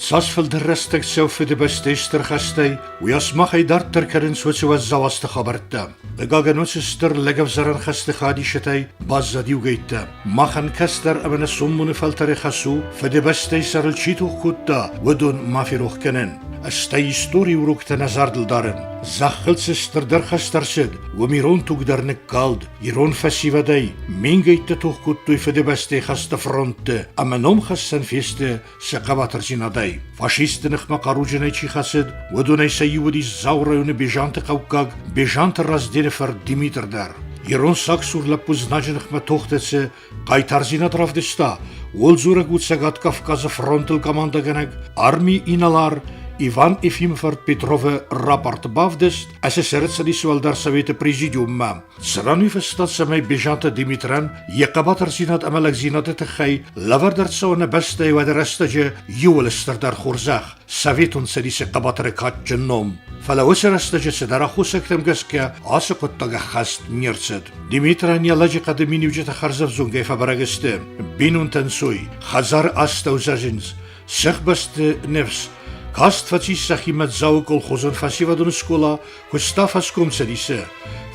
Sasfel de restig zelf de besteester gastei, wie as mag hy daar terkerin soos was zawas te gaberta. De gaganotser legav zaran gaste gadi shetei, bazza diugeita. Mahan kaster amena summune faltare khasu, fe de besteester al chito kutta, wadun mafiruch kenen. Astay histori urukta nazardel daren. Zachgelsister der gastarsid, wamiron tug der nek kald, iron fasivadei, mingeite toch kuttu fe de beste gaste fronte, amanom gassan feste, sakabatar zinadei. Fascisten ech makarujenei chichasid, wadunei sayudi zauraune bejante kaukag, bejante razdene ver Dimiter dar. Iron saksur la poznaženih matochtece, kajtarzina travdesta, wolzurek utsagat Kafkaze frontel kamandagenek, armi inalar, Ivan Efimford Petrove rapport bavdest, SSR die swaldar savete presidium. Sranu verstat sa my bejante Dimitran, Jekabatar zinat amalek zinat te gei, lavardart so na beste wa de restaje, juwelister dar gorzag, savetun se die Jekabatar kat genom. Fala restaje se dar khusaktem gaska, asqot taga khast nirset. Dimitran ya laji qademini wjeta kharzav zunge fabrageste, binun tansui, khazar astauzajins, sekhbast nefs, Kast facis sachi met zau kolkhozon fasivadun skola, Gustafas komsedise.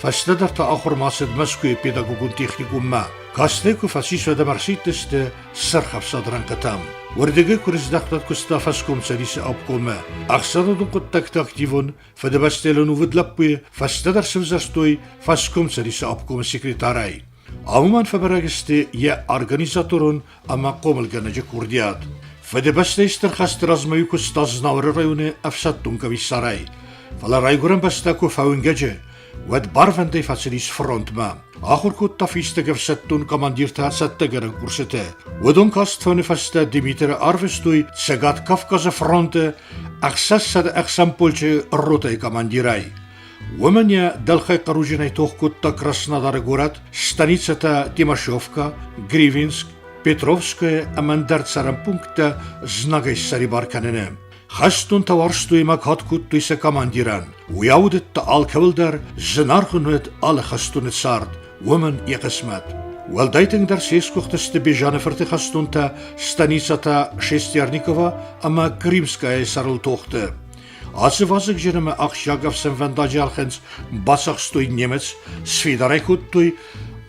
Fastadar ta akhor mased Moskwe pedagogun technikum ma. Kasteku facis de marsiteste sarkhaf sadran katam. Wordege kurisdaqtat Gustafas komsedise opkome. Aksada du kontakte aktivon, fede bastelon uvidlappe, fastadar sevzastoy fas komsedise opkome sekretarai. Auman fabrageste ye organizatorun ama komulganaje kurdiat. Fede besteester gaster razmayuko staznavre rayone afsattun kavissarai. Fala rayguran bastako faungeje, wad barvende facilis frontma. Achurko tafiste gevsattun kamandirta sattegere kursete. Wadon kast van fasta Dimiter arvestui segat Kafkaze fronte, aksasad aksampolche rote kamandirai. Womania dalkhay qarujenay tohkutta Krasnodar город, станицата Тимошевка, Гривинск, Petrovskaya amandart sarampunkta znagay saribarkanene. Khastun tawarstuy makhat kuttuy se kamandiran. Uyaudet ta alkavildar znargunet al khastunet sart. Woman yaqismat. Waldaiting dar seskochteste bejane verte khastunta станицата Шестярникова ama Krimskaya sarl tochte. Als was ik jeneme achjagav sem vandajalgens basachstoy Nemets svidaray kuttuy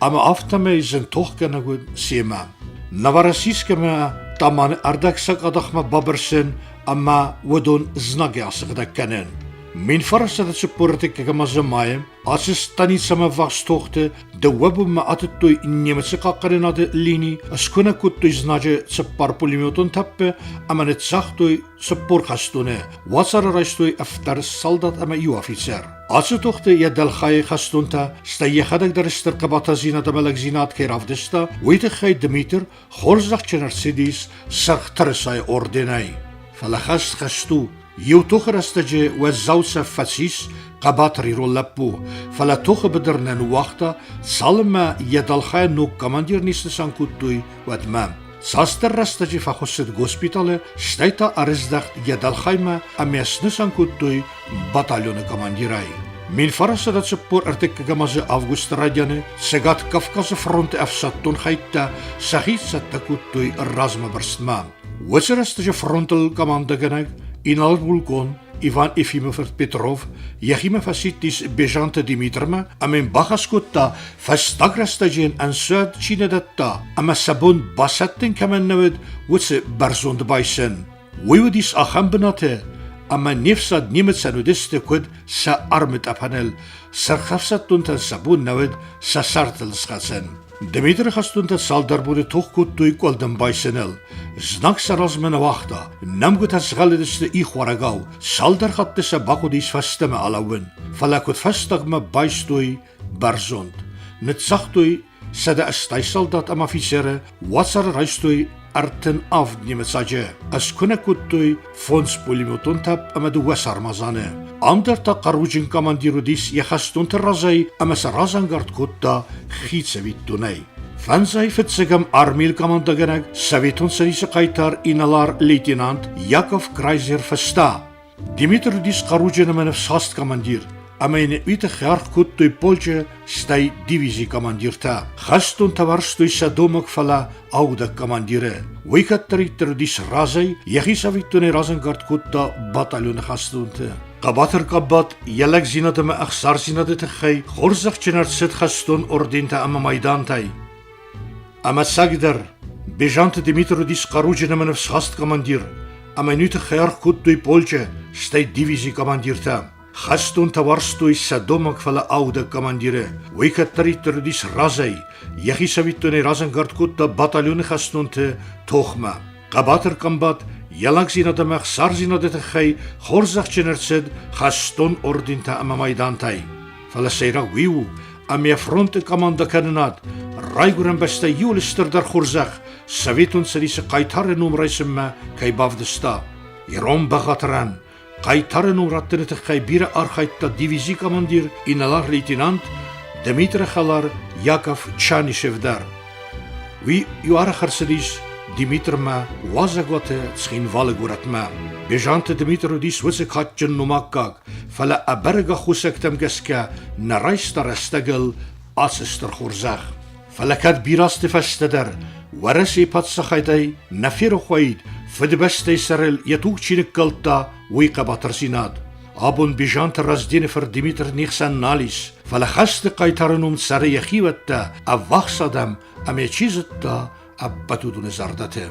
ama aftame zen tochkanagut sema. Navarasiskeme taman ardaksak adachma babersen ama wadon znagiasig kenen. Min farsa dat supportik kamazamayem, as stanitsama vachstochte, de webum atetoy Nemetse kakkarena de lini, askuna kuttoy znaje tsparpulimioton tappe, ama net zachtoy supporkastone, watsara raistoy aftar soldat ama u-officer. Als tochte je dalkhay gastunta, sta je gadak der sterkabata zinat amalek zinat keravdesta, wete gij Dimiter, gorzachchener sidis, sargtersay ordenay. Falachast gastu, Jou toch rastaje was zoutse facis, qabatri rollapu, fala toch bederne wachta, salma yadalkhay no commandier niste sankutui, wat mam. Saster rastaje fachoset gospitale, staita aresdacht yadalkhayma, amesne sankutui, bataljone commandirai. Min farasa dat se por artek gamaze August radjane, segat Kafkaze fronte afsattun khayta, sahit satakutui razma barstma. Was rastaje frontal commandagenag, Inal Vulkon, Ivan Efimov Petrov, Yachima Fasitis bejante Dimitrma, amen Bachaskota, Fastagrastajen en Zuid Chinadatta, ama Sabon Basatten Kamennawed, Wutse Barzond Baisen. Wiwedis Achambenate, ama Nefsad Nimetsanudiste Kud, sa Armet Apanel, Sarkhafsatunta Sabun Nawed, sa Sartelskatzen. Dimiter gastunta saldarbude tochkuttuy kolden Baisenel. Znak sarazmena wachta, namgut hasgaledeste ichwaragau, saldar gatte sa bakudis fasteme alawin. Falakut fastagma baistoy barzond. Net zachtoy sada astay soldat am officere, watsar raistoy arten afdnimet saje. As kunakuttoy fons polimotontap amadu wasar mazane. Ander ta qarujin kamandirudis yakhastunta razay ama sarazangard kutta khitsevittunay. Fanzay fitsegam armil kamandagenag savetun serise qaytar inalar leitenant Yakov Kreiser Festa. Dimiter dis qarujin manef sast kamandir. Ամեն ուտը խարխ կուտտույ պոլջը ստայ դիվիզի կամանդիրտա։ Խաստուն տավարստույ սադոմոք ֆալա աուդը կամանդիրը։ Վույքատտրի տրդիս ռազայ, եղիսավիտունի ռազանգարդ կուտտա բատալյոնը խաստունտը։ Կաբաթր կաբատ, ելակ զինադը ախսար զինադը թխայ, խորզախ չնարցետ խաստուն օրդինտը ամա մայդանտայ։ Ամա սագդար, բեժանտը Դիմիտրոդիս կարուջը նմնվ սխաստ կամանդիր, ամեն ուտը խարխ կուտտույ պոլջը ստայ դիվիզի կամանդիրտա։ Խաստուն տավարստույ սադոմոք ֆալա աուդը կամանդիրը, վույքատտրի տրդիս ռազայ, եղիսավիտունի ռազանգարդ կուտտա բատալյոնը խաստունտը թոխմա։ Կաբաթր կամբատ, ելակ զինադը ախսար զինադը թխայ, խորզախ չնարցետ խաստուն օրդինտը ամա մայդանտայ։ Ֆալա սեյրա վիու, ամյա ֆրոնտը կամանդականնատ, ռայգուրն բեստա յուլստր դար խորզախ, սավիտուն սրիսը կայթարը նումրայսմը կայ բավդստա։ Երոմ բաղատրան, Կայթարն ուրատները թխայ բիրը արխայտտա դիվիզի կամանդիր ինալար լեյտենանտ Դմիտրը խալար Յակով Չանիշևդար։ Վի յուարը խրսրիս Դիմիտրմա վազագոտը ցխինվալը գուրատմա։ Բեժանտը Դմիտրոդիս վսը քաճն նոմակակ, ֆալա աբերգա խուսակտամ գասկա նարայս տարաստագլ ասստր խորզախ։ Ֆալակատ բիրաստը ֆաստադար, վարասի պատսախայդայ նաֆիրը խոյդ Федебестей сарел ятук чинек калта уйка батарсинад. Абун бижант раздине фер Димитр нихсан налис. Фалахасты кайтарынум сары яхиватта, а вахсадам, а мечизатта, а батудуне зардате.